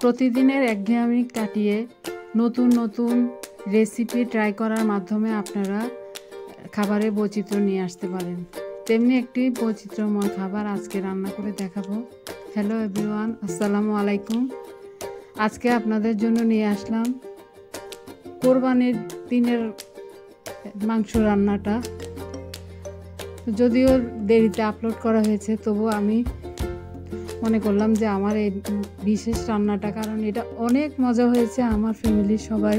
প্রতিদিনের একঘেয়েমি কাটিয়ে নতুন নতুন রেসিপি ট্রাই করার মাধ্যমে আপনারা খাবারে বৈচিত্র্য নিয়ে আসতে পারেন। তেমনি একটি বৈচিত্র্যময় খাবার আজকে রান্না করে দেখাবো। হ্যালো এভরিওয়ান, আসসালামু আলাইকুম। আজকে আপনাদের জন্য নিয়ে আসলাম কোরবানির দিনের মাংস রান্নাটা। যদিও দেরিতে আপলোড করা হয়েছে, তবু আমি মনে করলাম যে আমার এই বিশেষ রান্নাটা, কারণ এটা অনেক মজা হয়েছে, আমার ফ্যামিলির সবাই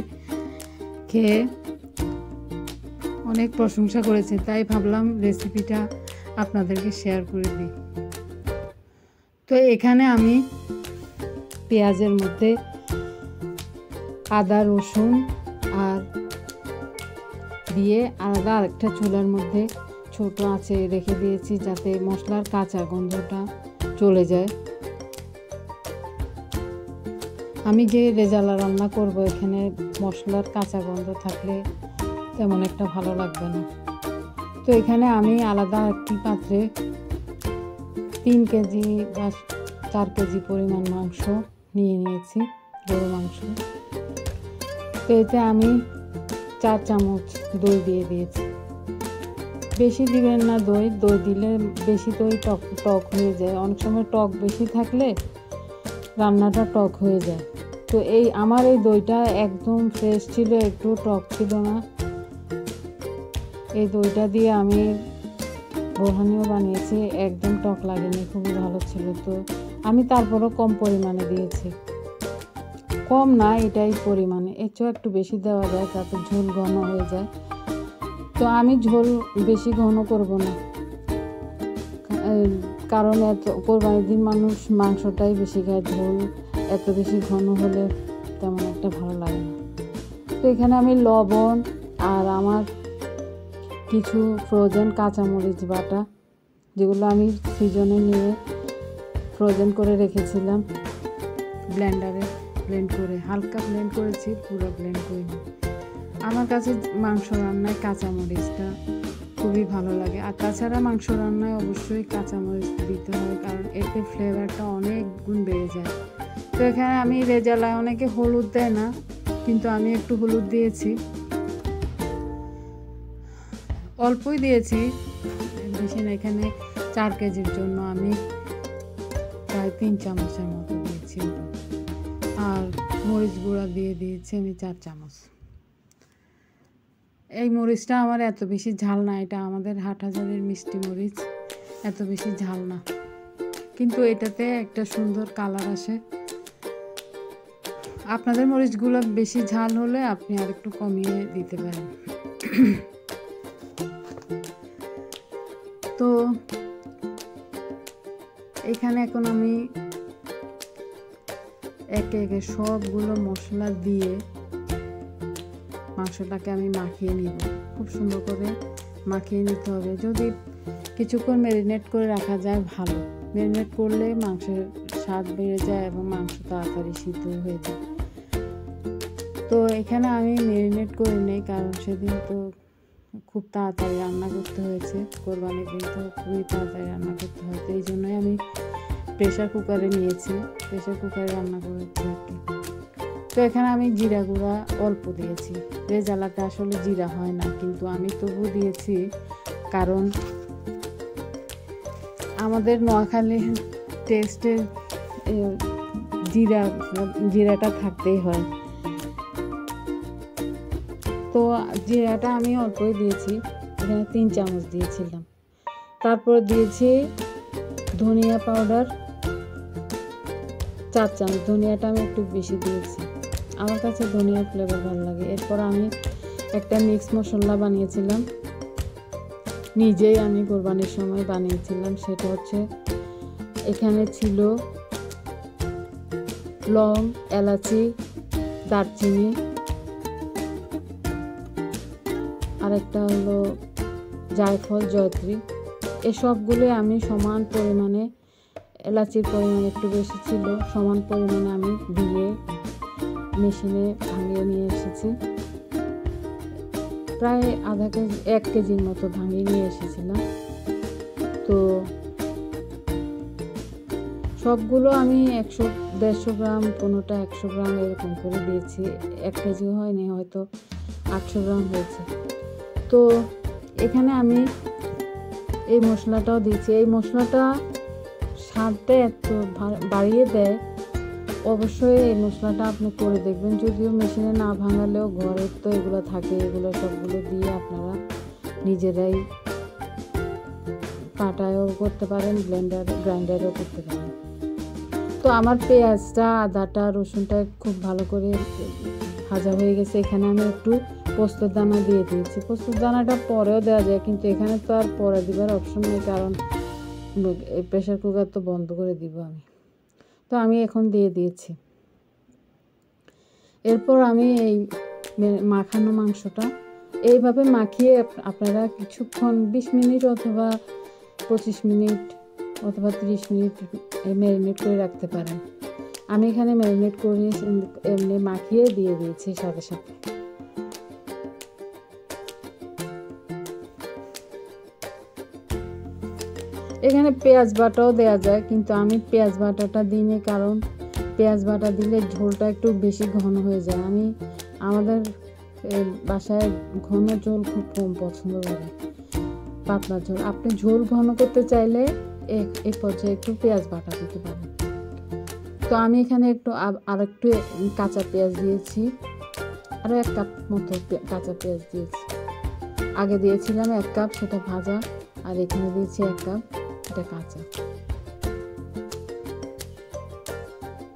খেয়ে অনেক প্রশংসা করেছে, তাই ভাবলাম রেসিপিটা আপনাদেরকে শেয়ার করে দিই। তো এখানে আমি পেঁয়াজের মধ্যে আদা রসুন আর দিয়ে আলাদা আরেকটা চুলার মধ্যে ছোট আঁচে রেখে দিয়েছি, যাতে মশলার কাঁচা গন্ধটা চলে যায়। আমি যে রেজালা রান্না করব, এখানে মশলার কাঁচা গন্ধ থাকলে তেমন একটা ভালো লাগবে না। তো এখানে আমি আলাদা একটি পাত্রে 3 কেজি বা 4 কেজি পরিমাণ মাংস নিয়ে নিয়েছি, গরু মাংস। তো এতে আমি 4 চামচ দই দিয়ে দিয়েছি। বেশি দিবেন না দই, দই দিলে বেশি দই টক হয়ে যায়। অনেক সময় টক বেশি থাকলে রান্নাটা টক হয়ে যায়। তো আমার এই দইটা একদম ফ্রেশ ছিল, একটু টক ছিল না। এই দইটা দিয়ে আমি বোরহানিও বানিয়েছি, একদম টক লাগেনি, খুবই ভালো ছিল। তো আমি তারপরও কম পরিমাণে দিয়েছি, কম না এটাই পরিমাণে, এর চেয়েও একটু বেশি দেওয়া যায়, তাতে ঝোল ঘন হয়ে যায়। তো আমি ঝোল বেশি ঘন করব না, কারণ কোরবানির দিন মানুষ মাংসটাই বেশি খায়, ঝোল এত বেশি ঘন হলে তেমন একটা ভালো লাগে না। তো এখানে আমি লবণ আর আমার কিছু ফ্রোজেন কাঁচামরিচ বাটা, যেগুলো আমি সিজনে নিয়ে ফ্রোজেন করে রেখেছিলাম, ব্লেন্ডারে ব্লেন্ড করে হালকা ব্লেন্ড করেছি, পুরো ব্লেন্ড করিনি। আমার কাছে মাংস রান্নায় কাঁচামরিচটা খুবই ভালো লাগে। আর তাছাড়া মাংস রান্নায় অবশ্যই কাঁচামরিচ দিতে হয়, কারণ এতে ফ্লেভারটা অনেক গুণ বেড়ে যায়। তো এখানে আমি রেজালায় অনেকে হলুদ দেয় না, কিন্তু আমি একটু হলুদ দিয়েছি, অল্পই দিয়েছি, বেশি না। এখানে 4 কেজির জন্য আমি প্রায় 3 চামচের মতো দিয়েছি। আর মরিচ গুঁড়া দিয়ে দিয়েছি আমি 4 চামচ। এই মরিচটা আমার এত বেশি ঝাল না, এটা আমাদের হাটহাজারির মিষ্টি মরিচ, এত বেশি ঝাল না, কিন্তু এটাতে একটা সুন্দর কালার আসে। আপনাদের মরিচগুলো বেশি ঝাল হলে আপনি আর একটু কমিয়ে দিতে পারেন। তো এখানে এখন আমি একে একে সবগুলো মশলা দিয়ে মাংসটাকে আমি মাখিয়ে নিব, খুব সুন্দর করে মাখিয়ে নিতে হবে। যদি কিছুক্ষণ ম্যারিনেট করে রাখা যায় ভালো, ম্যারিনেট করলে মাংসের স্বাদ বেড়ে যায় এবং মাংস তাড়াতাড়ি সিদ্ধ হয়ে যায়। তো এখানে আমি ম্যারিনেট করে নেই, কারণ সেদিন তো খুব তাড়াতাড়ি রান্না করতে হয়েছে, কোরবানির দিন তো খুবই তাড়াতাড়ি রান্না করতে হয়। তো এই জন্যই আমি প্রেশার কুকারে নিয়েছি, প্রেশার কুকারে রান্না করেছি আর কি। তো এখানে আমি জিরা গুঁড়া অল্প দিয়েছি, রেজালাতে আসলে জিরা হয় না, কিন্তু আমি তবু দিয়েছি, কারণ আমাদের নোয়াখালীর টেস্টে জিরাটা থাকতেই হয়। তো জিরাটা আমি অল্পই দিয়েছি, এখানে 3 চামচ দিয়েছিলাম। তারপর দিয়েছি ধনিয়া পাউডার 4 চামচ, ধনিয়াটা আমি একটু বেশি দিয়েছি, আমার কাছে ধনিয়ার ফ্লেভার ভালো লাগে। এরপর আমি একটা মিক্স মশলা বানিয়েছিলাম, নিজেই আমি কোরবানির সময় বানিয়েছিলাম। সেটা হচ্ছে, এখানে ছিল লং, এলাচি, দারচিনি, আর একটা হলো জায়ফল, জয়ত্রী। এসবগুলো আমি সমান পরিমাণে, এলাচির পরিমাণ একটু বেশি ছিল, সমান পরিমাণে আমি দিয়ে মেশিনে ভাঙিয়ে নিয়ে এসেছি। প্রায় আধা কেজি 1 কেজির মতো ভাঙিয়ে নিয়ে এসেছিলাম। তো সবগুলো আমি 100-150 গ্রাম, কোনোটা 100 গ্রাম এরকম করে দিয়েছি। 1 কেজি হয়নি, হয়তো 800 গ্রাম হয়েছে। তো এখানে আমি এই মশলাটাও দিয়েছি। এই মশলাটা স্বাদটা এত বাড়িয়ে দেয়, অবশ্যই এই মশলাটা আপনি করে দেখবেন। যদিও মেশিনে না ভাঙালেও ঘরে তো এগুলো থাকে, এগুলো সবগুলো দিয়ে আপনারা নিজেরাই পাটায়ও করতে পারেন, গ্রাইন্ডারও করতে পারেন। তো আমার পেঁয়াজটা, আদাটা, রসুনটা খুব ভালো করে ভাজা হয়ে গেছে। এখানে আমি একটু পোস্তর দানা দিয়ে দিয়েছি। পোস্তর দানাটা পরেও দেওয়া যায়, কিন্তু এখানে তো আর পরে দিবার অপশন নেই, কারণ প্রেশার কুকার তো বন্ধ করে দিব আমি। তো আমি এখন দিয়ে দিয়েছি। এরপর আমি এই মাখানো মাংসটা এইভাবে মাখিয়ে আপনারা কিছুক্ষণ 20 মিনিট অথবা 25 মিনিট অথবা 30 মিনিট ম্যারিনেট করে রাখতে পারেন। আমি এখানে ম্যারিনেট করে এমনি মাখিয়ে দিয়ে দিয়েছি সাথে সাথে। এখানে পেঁয়াজ বাটাও দেওয়া যায়, কিন্তু আমি পেঁয়াজ বাটাটা দিইনি, কারণ পেঁয়াজ বাটা দিলে ঝোলটা একটু বেশি ঘন হয়ে যায়। আমি আমাদের বাসায় ঘন ঝোল খুব কম পছন্দ করে, পাতলা ঝোল। আপনি ঝোল ঘন করতে চাইলে এই পর্যায়ে একটু পেঁয়াজ বাটা দিতে পারেন। তো আমি এখানে আরেকটু কাঁচা পেঁয়াজ দিয়েছি, আরও 1 কাপ মতো কাঁচা পেঁয়াজ দিয়েছি। আগে দিয়েছিলাম 1 কাপ, সেটা ভাজা, আর এখানে দিয়েছি 1 কাপ, এটা কাঁচা।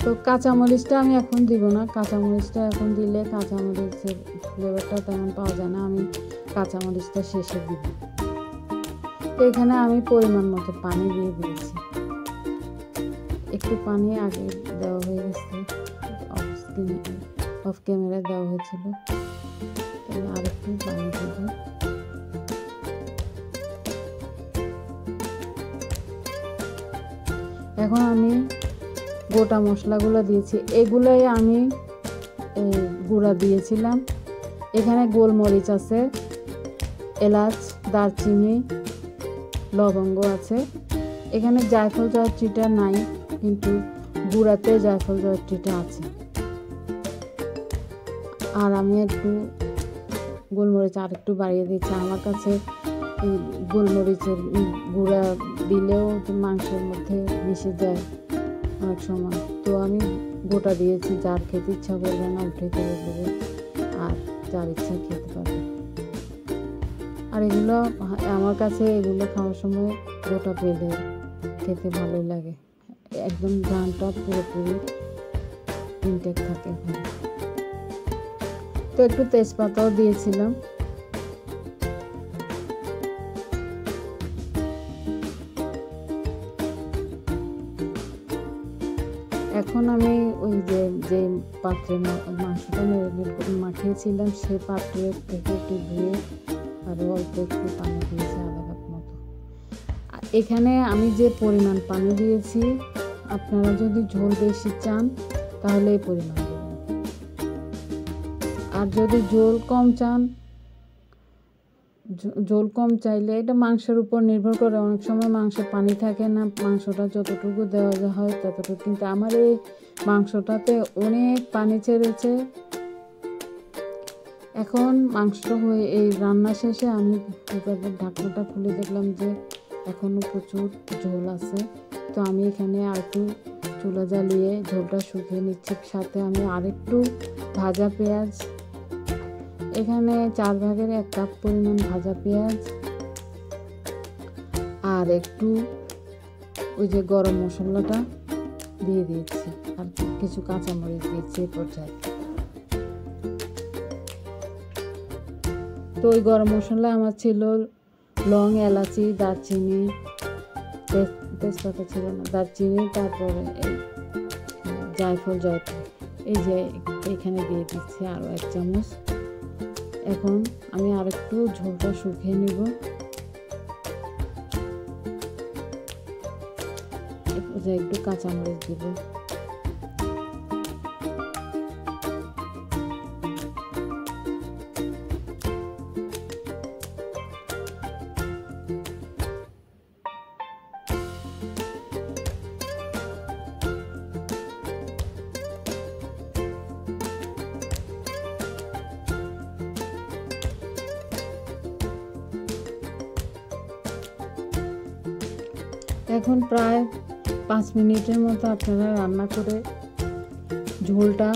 তো কাঁচামরিচটা আমি এখন দিব না, কাঁচামরিচটা এখন দিলে কাঁচামরিচের ফ্লেভারটা তেমন পাওয়া যায় না, আমি কাঁচামরিচটা শেষে দিব। তো এখানে আমি পরিমাণ মতো পানি দিয়ে দিয়েছি। একটু পানি আগে দেওয়া হয়ে গেছে, অফ ক্যামেরা দেওয়া হয়েছিল, আর একটু পানি দিব। এখন আমি গোটা মশলাগুলো দিয়েছি, এগুলোই আমি গুঁড়া দিয়েছিলাম। এখানে গোলমরিচ আছে, এলাচ, দারচিনি, লবঙ্গ আছে। এখানে জায়ফল জয়ত্রীটা নাই, কিন্তু গুঁড়াতে জায়ফল জয়ত্রীটা আছে। আর আমি একটু গোলমরিচ আর একটু বাড়িয়ে দিচ্ছি। আমার কাছে গোলমরিচের গুঁড়া দিলেও মাংসের মধ্যে মিশে যায় অনেক সময়, তো আমি গোটা দিয়েছি। যার খেতে ইচ্ছা করবে না উঠে ফেলে দেবে, আর যার ইচ্ছা খেতে পারবে। আর এগুলো আমার কাছে এগুলো খাওয়ার সময় গোটা পেলে খেতে ভালোই লাগে, একদম ঘ্রাণটা পুরোপুরি ইনটেক থাকে। তো একটু তেজপাতাও দিয়েছিলাম। এখন আমি ওই যে পাত্রে মাংসটা মাখিয়েছিলাম, সে পাত্রের থেকে একটু ধুয়ে আরও অল্প একটু পানি দিয়েছি, 1/2 কাপ মতো। এখানে আমি যে পরিমাণ পানি দিয়েছি, আপনারা যদি ঝোল বেশি চান তাহলে এই পরিমাণ দেবেন, আর যদি ঝোল কম চাইলে এটা মাংসের উপর নির্ভর করে। অনেক সময় মাংসে পানি থাকে না, মাংসটা যতটুকু দেওয়া হয় ততটুকু, কিন্তু আমার এই মাংসটাতে অনেক পানি ছেড়েছে। এখন মাংসটা হয়ে এই রান্না শেষে আমি কুকারের ঢাকনাটা খুলে দেখলাম যে এখনও প্রচুর ঝোল আছে। তো আমি এখানে আরেকটু চুলা জ্বালিয়ে ঝোলটা শুকিয়ে নিচ্ছি। সাথে আমি আরেকটু ভাজা পেঁয়াজ, এখানে 4/1 কাপ পরিমাণ ভাজা পেঁয়াজ, আর একটু ওই যে গরম মশলাটা দিয়ে দিয়েছি, আর কিছু কাঁচামরিচ দিয়েছি এই পর্যায়ে। তো ওই গরম মশলা আমার ছিল লং, এলাচি, দারচিনি, তেজপাতা ছিল না, দারচিনি, তারপরে এই জায়ফল জয়ত্রী, এই যে এখানে দিয়ে দিচ্ছি আরও 1 চামচ। এখন আমি আরেকটু ঝোলটা শুকিয়ে নিব। একটু কাঁচামরিচ দিব। এখন প্রায় 5 মিনিটের মতো আপনারা রান্না করে ঝোলটা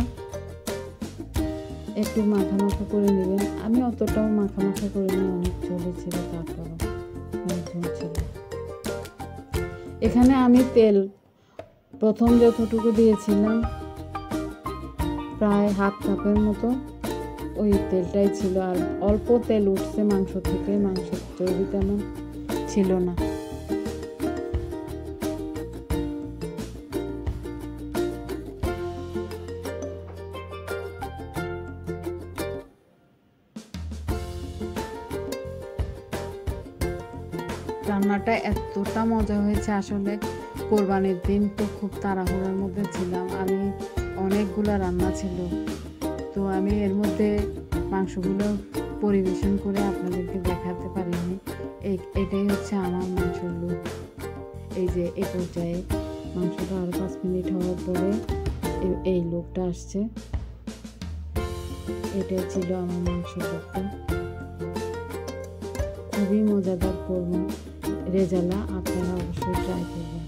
একটু মাখা মাখা করে নেবেন। আমি অতটাও মাখা মাখা করে নিই, অনেক ঝোলই ছিল, তারপরও অনেক ঝোল ছিল। এখানে আমি তেল প্রথম যতটুকু দিয়েছিলাম প্রায় হাফ কাপের মতো, ওই তেলটাই ছিল। আর অল্প তেল উঠছে মাংস থেকে, মাংসের চর্বি তেমন ছিল না। রান্নাটা এতটা মজা হয়েছে, আসলে কোরবানির দিন তো খুব তাড়াহুড়োর মধ্যে ছিলাম, আমি অনেকগুলো রান্না ছিল, তো আমি এর মধ্যে মাংসগুলো পরিবেশন করে আপনাদেরকে দেখাতে পারিনি। এটাই হচ্ছে আমার মাংসের লুক। এই যে এই পর্যায়ে মাংসটা আরও 5 মিনিট হওয়ার পরে এই লুকটা আসছে। এটাই ছিল আমার মাংসের লুকটা। খুবই মজাদার কোরমা রেজালা, আপনারা অবশ্যই ট্রাই করবেন।